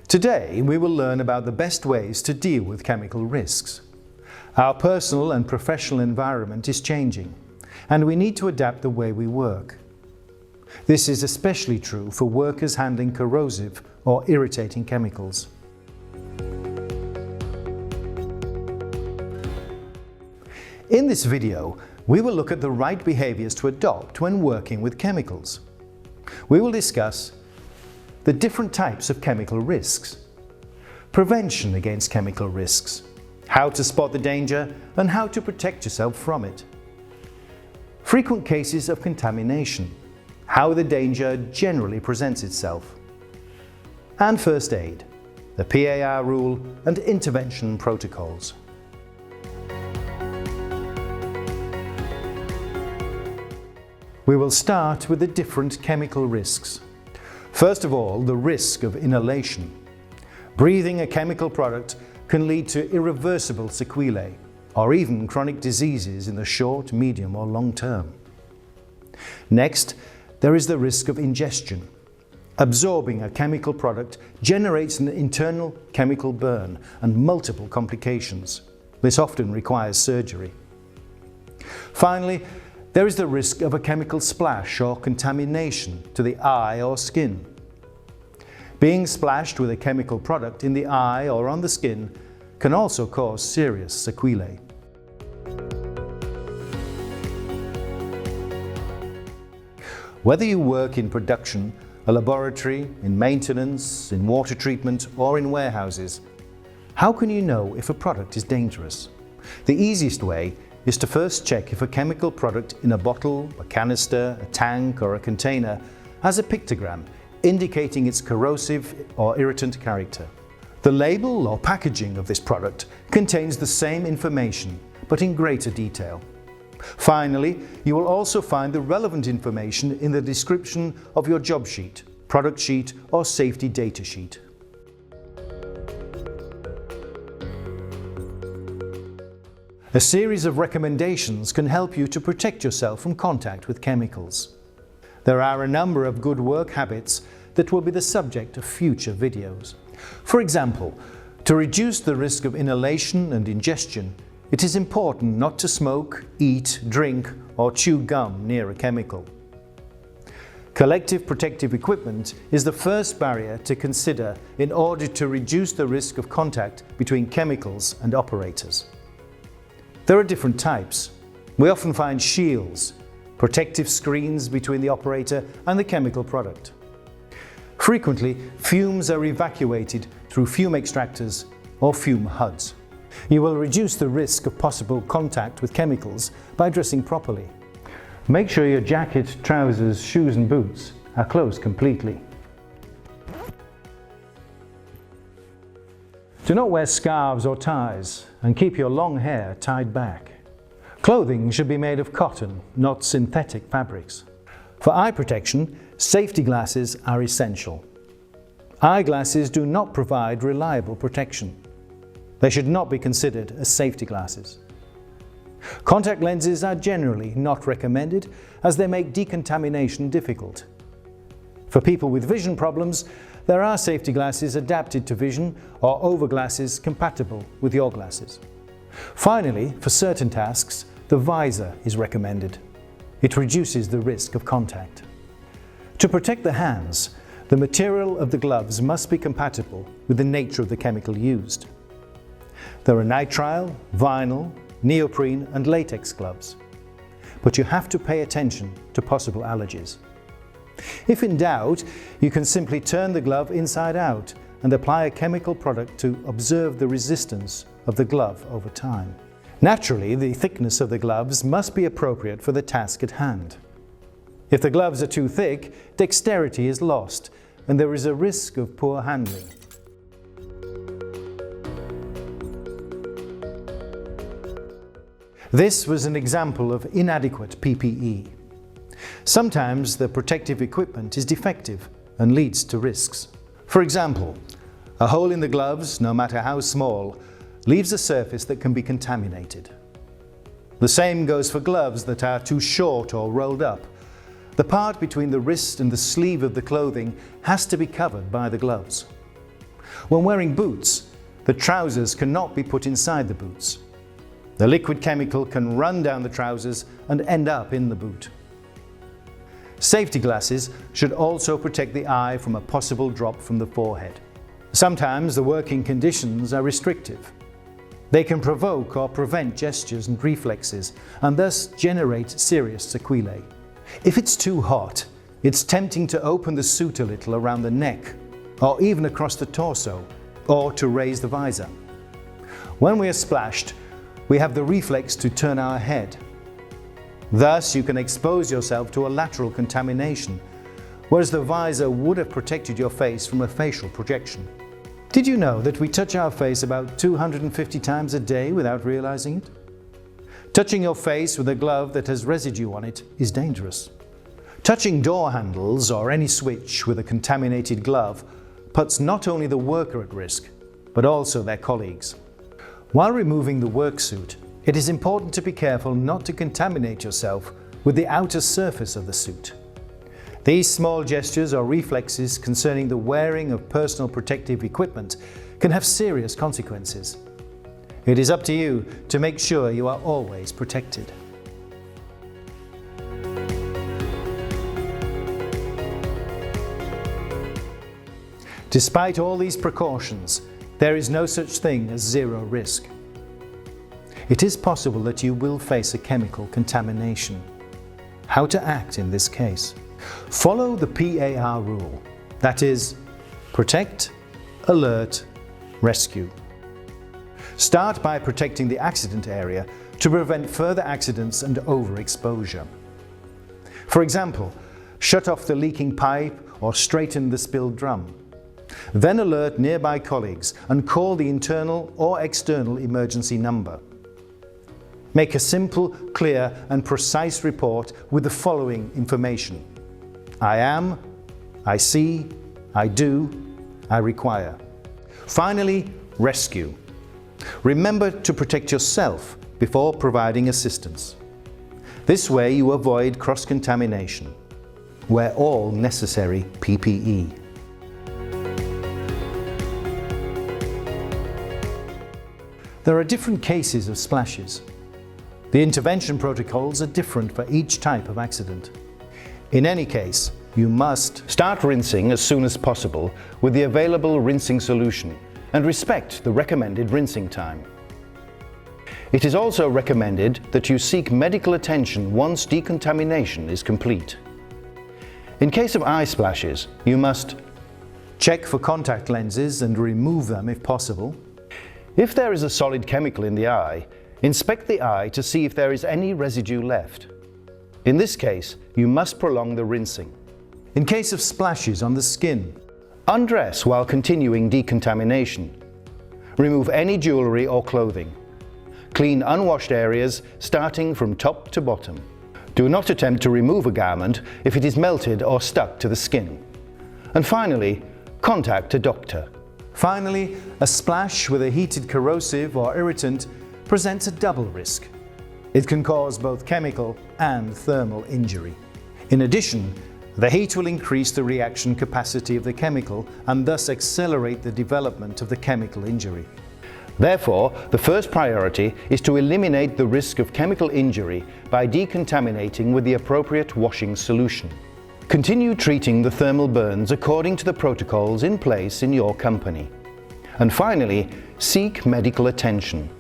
Today we will learn about the best ways to deal with chemical risks. Our personal and professional environment is changing, and we need to adapt the way we work. This is especially true for workers handling corrosive or irritating chemicals. In this video, we will look at the right behaviors to adopt when working with chemicals. We will discuss the different types of chemical risks, prevention against chemical risks, how to spot the danger and how to protect yourself from it, frequent cases of contamination, how the danger generally presents itself, and first aid, the PAR rule and intervention protocols. We will start with the different chemical risks. First of all, the risk of inhalation. Breathing a chemical product can lead to irreversible sequelae, or even chronic diseases in the short, medium or long term. Next, there is the risk of ingestion. Absorbing a chemical product generates an internal chemical burn and multiple complications. This often requires surgery. Finally, there is the risk of a chemical splash or contamination to the eye or skin. Being splashed with a chemical product in the eye or on the skin can also cause serious sequelae. Whether you work in production, a laboratory, in maintenance, in water treatment or in warehouses, how can you know if a product is dangerous? The easiest way is to first check if a chemical product in a bottle, a canister, a tank or a container has a pictogram indicating its corrosive or irritant character. The label or packaging of this product contains the same information, but in greater detail. Finally, you will also find the relevant information in the description of your job sheet, product sheet or safety data sheet. A series of recommendations can help you to protect yourself from contact with chemicals. There are a number of good work habits that will be the subject of future videos. For example, to reduce the risk of inhalation and ingestion, it is important not to smoke, eat, drink or chew gum near a chemical. Collective protective equipment is the first barrier to consider in order to reduce the risk of contact between chemicals and operators. There are different types. We often find shields, protective screens between the operator and the chemical product. Frequently, fumes are evacuated through fume extractors or fume hoods. You will reduce the risk of possible contact with chemicals by dressing properly. Make sure your jacket, trousers, shoes and boots are closed completely. Do not wear scarves or ties and keep your long hair tied back. Clothing should be made of cotton, not synthetic fabrics. For eye protection, safety glasses are essential. Eyeglasses do not provide reliable protection. They should not be considered as safety glasses. Contact lenses are generally not recommended as they make decontamination difficult. For people with vision problems, there are safety glasses adapted to vision or overglasses compatible with your glasses. Finally, for certain tasks, the visor is recommended. It reduces the risk of contact. To protect the hands, the material of the gloves must be compatible with the nature of the chemical used. There are nitrile, vinyl, neoprene and latex gloves, but you have to pay attention to possible allergies. If in doubt, you can simply turn the glove inside out and apply a chemical product to observe the resistance of the glove over time. Naturally, the thickness of the gloves must be appropriate for the task at hand. If the gloves are too thick, dexterity is lost and there is a risk of poor handling. This was an example of inadequate PPE. Sometimes the protective equipment is defective and leads to risks. For example, a hole in the gloves, no matter how small, leaves a surface that can be contaminated. The same goes for gloves that are too short or rolled up. The part between the wrist and the sleeve of the clothing has to be covered by the gloves. When wearing boots, the trousers cannot be put inside the boots. The liquid chemical can run down the trousers and end up in the boot. Safety glasses should also protect the eye from a possible drop from the forehead. Sometimes the working conditions are restrictive. They can provoke or prevent gestures and reflexes and thus generate serious sequelae. If it's too hot, it's tempting to open the suit a little around the neck or even across the torso, or to raise the visor. When we are splashed, we have the reflex to turn our head. Thus, you can expose yourself to a lateral contamination, whereas the visor would have protected your face from a facial projection. Did you know that we touch our face about 250 times a day without realizing it? Touching your face with a glove that has residue on it is dangerous. Touching door handles or any switch with a contaminated glove puts not only the worker at risk, but also their colleagues. While removing the work suit, it is important to be careful not to contaminate yourself with the outer surface of the suit. These small gestures or reflexes concerning the wearing of personal protective equipment can have serious consequences. It is up to you to make sure you are always protected. Despite all these precautions, there is no such thing as zero risk. It is possible that you will face a chemical contamination. How to act in this case? Follow the PAR rule, that is, protect, alert, rescue. Start by protecting the accident area to prevent further accidents and overexposure. For example, shut off the leaking pipe or straighten the spilled drum. Then alert nearby colleagues and call the internal or external emergency number. Make a simple, clear and precise report with the following information: I am, I see, I do, I require. Finally, rescue. Remember to protect yourself before providing assistance. This way you avoid cross-contamination. Wear all necessary PPE. There are different cases of splashes. The intervention protocols are different for each type of accident. In any case, you must start rinsing as soon as possible with the available rinsing solution and respect the recommended rinsing time. It is also recommended that you seek medical attention once decontamination is complete. In case of eye splashes, you must check for contact lenses and remove them if possible. If there is a solid chemical in the eye, inspect the eye to see if there is any residue left. In this case, you must prolong the rinsing. In case of splashes on the skin, undress while continuing decontamination. Remove any jewelry or clothing. Clean unwashed areas starting from top to bottom. Do not attempt to remove a garment if it is melted or stuck to the skin. And finally, contact a doctor. Finally, a splash with a heated corrosive or irritant presents a double risk. It can cause both chemical and thermal injury. In addition, the heat will increase the reaction capacity of the chemical and thus accelerate the development of the chemical injury. Therefore, the first priority is to eliminate the risk of chemical injury by decontaminating with the appropriate washing solution. Continue treating the thermal burns according to the protocols in place in your company. And finally, seek medical attention.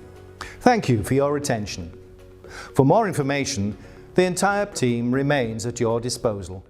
Thank you for your attention. For more information, the entire team remains at your disposal.